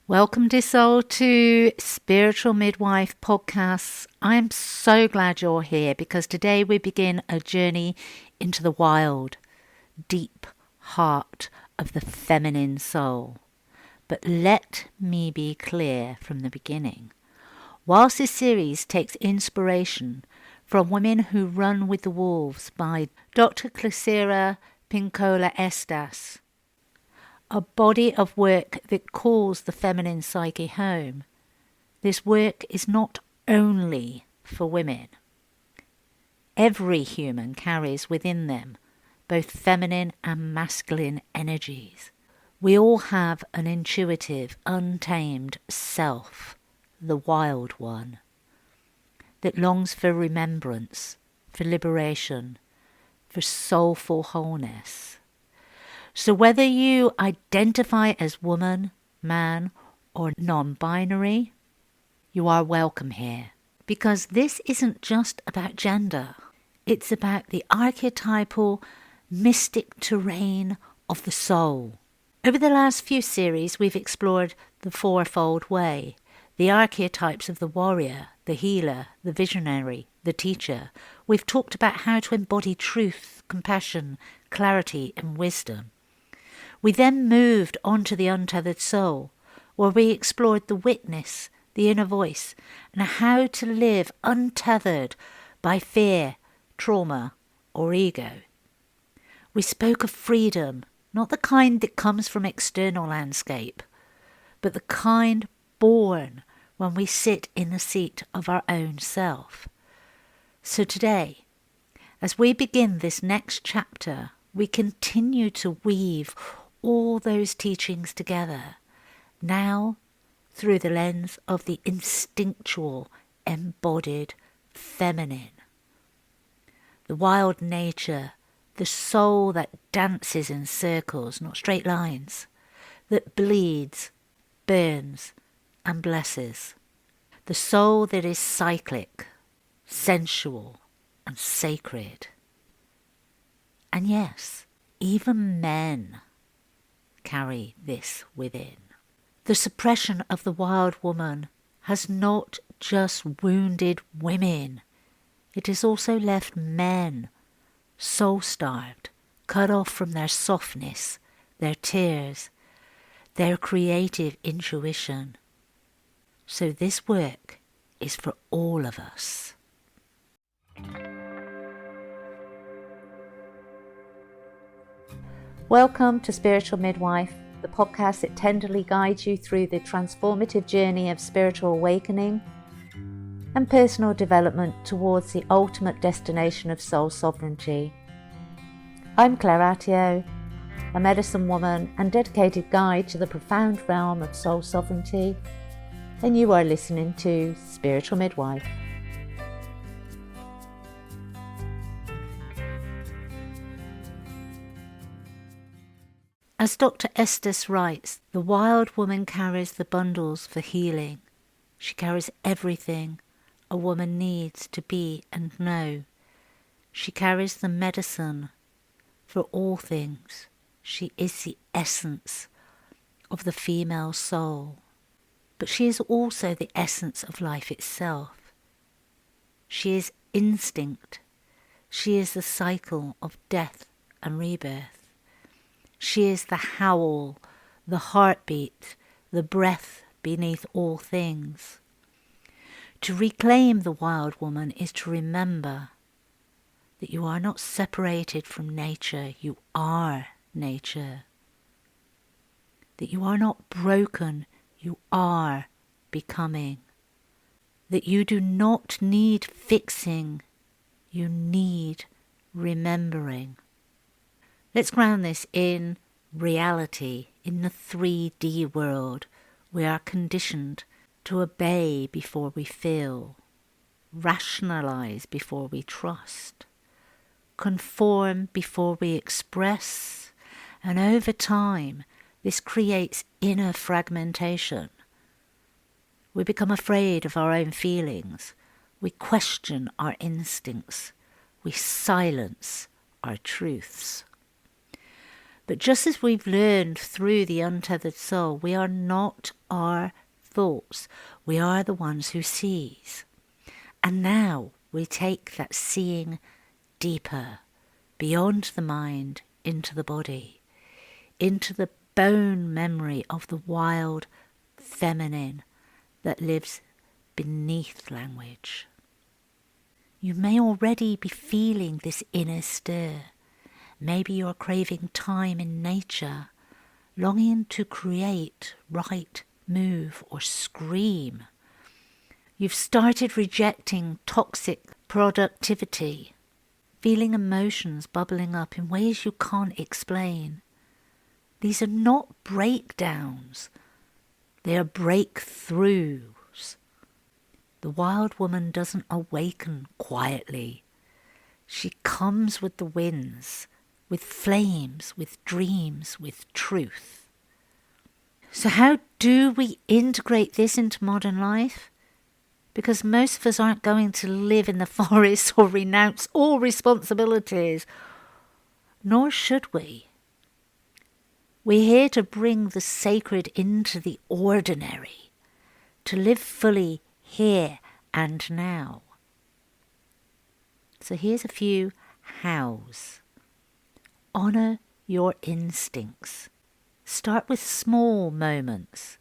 Welcome, dear soul, to Spiritual Midwife Podcasts. I'm so glad you're here because today we begin a journey into the wild, deep heart of the feminine soul. But let me be clear from the beginning. Whilst this series takes inspiration from Women Who Run with the Wolves by Dr. Clarissa Pinkola Estés, a body of work that calls the feminine psyche home, this work is not only for women. Every human carries within them both feminine and masculine energies. We all have an intuitive, untamed self, the wild one, that longs for remembrance, for liberation, for soulful wholeness. So whether you identify as woman, man, or non-binary, you are welcome here. Because this isn't just about gender. It's about the archetypal, mystic terrain of the soul. Over the last few series, we've explored the fourfold way, the archetypes of the warrior, the healer, the visionary, the teacher. We've talked about how to embody truth, compassion, clarity, and wisdom. We then moved on to the untethered soul, where we explored the witness, the inner voice, and how to live untethered by fear, trauma, or ego. We spoke of freedom, not the kind that comes from external landscape, but the kind born when we sit in the seat of our own self. So today, as we begin this next chapter, we continue to weave all those teachings together, now through the lens of the instinctual, embodied feminine. The wild nature, the soul that dances in circles, not straight lines, that bleeds, burns, and blesses. The soul that is cyclic, sensual, and sacred. And yes, even men carry this within. The suppression of the wild woman has not just wounded women. It has also left men soul-starved, cut off from their softness, their tears, their creative intuition. So this work is for all of us. Welcome to Spiritual Midwife, the podcast that tenderly guides you through the transformative journey of spiritual awakening and personal development towards the ultimate destination of soul sovereignty. I'm Clarissa, a medicine woman and dedicated guide to the profound realm of soul sovereignty, and you are listening to Spiritual Midwife. As Dr. Estés writes, the wild woman carries the bundles for healing. She carries everything a woman needs to be and know. She carries the medicine for all things. She is the essence of the female soul. But she is also the essence of life itself. She is instinct. She is the cycle of death and rebirth. She is the howl, the heartbeat, the breath beneath all things. To reclaim the wild woman is to remember that you are not separated from nature, you are nature. That you are not broken, you are becoming. That you do not need fixing, you need remembering. Let's ground this in reality, in the 3D world. We are conditioned to obey before we feel, rationalize before we trust, conform before we express, and over time this creates inner fragmentation. We become afraid of our own feelings, we question our instincts, we silence our truths. But just as we've learned through the untethered soul, we are not our thoughts. We are the ones who sees. And now we take that seeing deeper, beyond the mind, into the body, into the bone memory of the wild feminine that lives beneath language. You may already be feeling this inner stir. Maybe you're craving time in nature, longing to create, write, move, or scream. You've started rejecting toxic productivity, feeling emotions bubbling up in ways you can't explain. These are not breakdowns, they are breakthroughs. The wild woman doesn't awaken quietly. She comes with the winds, with flames, with dreams, with truth. So how do we integrate this into modern life? Because most of us aren't going to live in the forest or renounce all responsibilities, nor should we. We're here to bring the sacred into the ordinary, to live fully here and now. So here's a few hows. Honour your instincts. Start with small moments.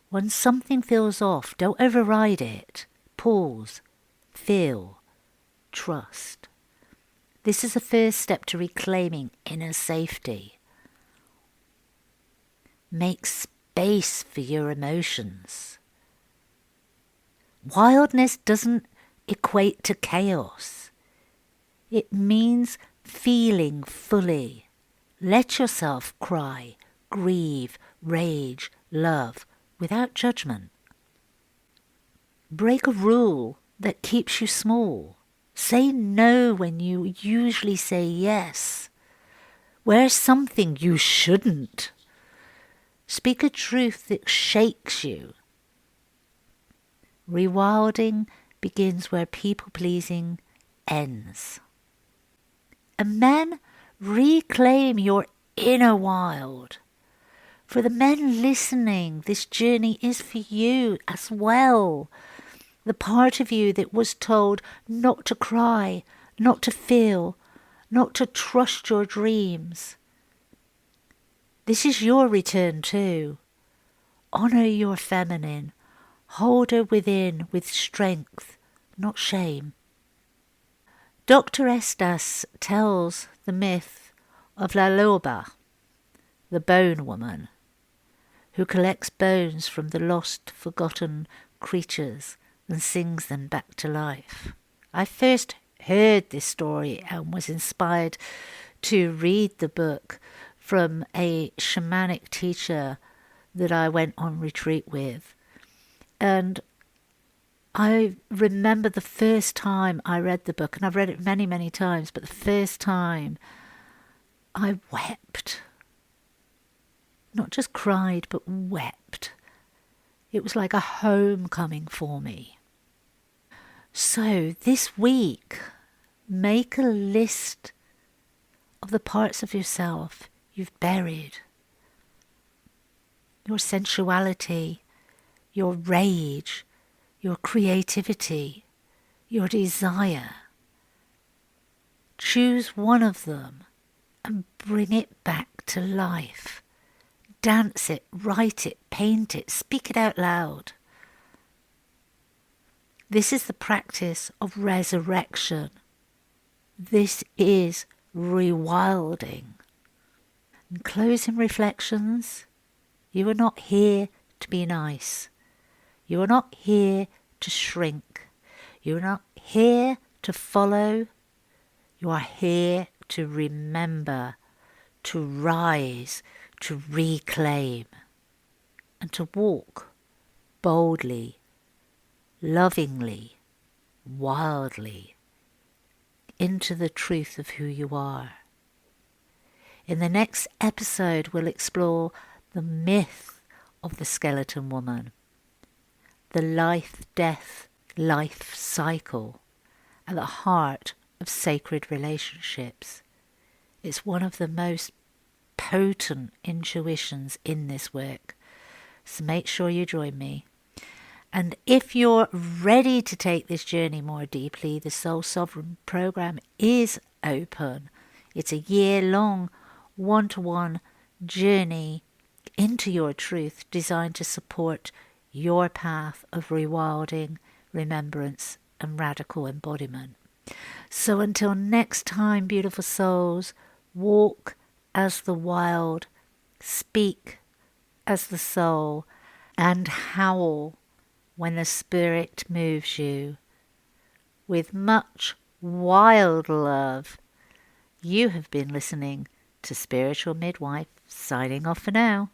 When something feels off, don't override it. Pause, feel, trust. This is the first step to reclaiming inner safety. Make space for your emotions. Wildness doesn't equate to chaos. It means feeling fully. Let yourself cry, grieve, rage, love, without judgment. Break a rule that keeps you small. Say no when you usually say yes. Wear something you shouldn't. Speak a truth that shakes you. Rewilding begins where people-pleasing ends. And men, reclaim your inner wild. For the men listening, this journey is for you as well. The part of you that was told not to cry, not to feel, not to trust your dreams. This is your return too. Honour your feminine. Hold her within with strength, not shame. Dr. Estés tells the myth of La Loba, the bone woman, who collects bones from the lost, forgotten creatures and sings them back to life. I first heard this story and was inspired to read the book from a shamanic teacher that I went on retreat with. And I remember the first time I read the book, and I've read it many, many times, but the first time I wept. Not just cried, but wept. It was like a homecoming for me. So this week, make a list of the parts of yourself you've buried. Your sensuality, your rage, your creativity, your desire. Choose one of them and bring it back to life. Dance it, write it, paint it, speak it out loud. This is the practice of resurrection. This is rewilding. In closing reflections, you are not here to be nice. You are not here to shrink. You are not here to follow. You are here to remember, to rise, to reclaim, and to walk boldly, lovingly, wildly into the truth of who you are. In the next episode, we'll explore the myth of the skeleton woman, the life-death-life cycle at the heart of sacred relationships. It's one of the most potent intuitions in this work, So make sure you join me. And if you're ready to take this journey more deeply, the Soul Sovereign program is open. It's a year-long, one-to-one journey into your truth designed to support your path of rewilding, remembrance, and radical embodiment. So until next time, beautiful souls, walk as the wild, speak as the soul, and howl when the spirit moves you. With much wild love, you have been listening to Spiritual Midwife, signing off for now.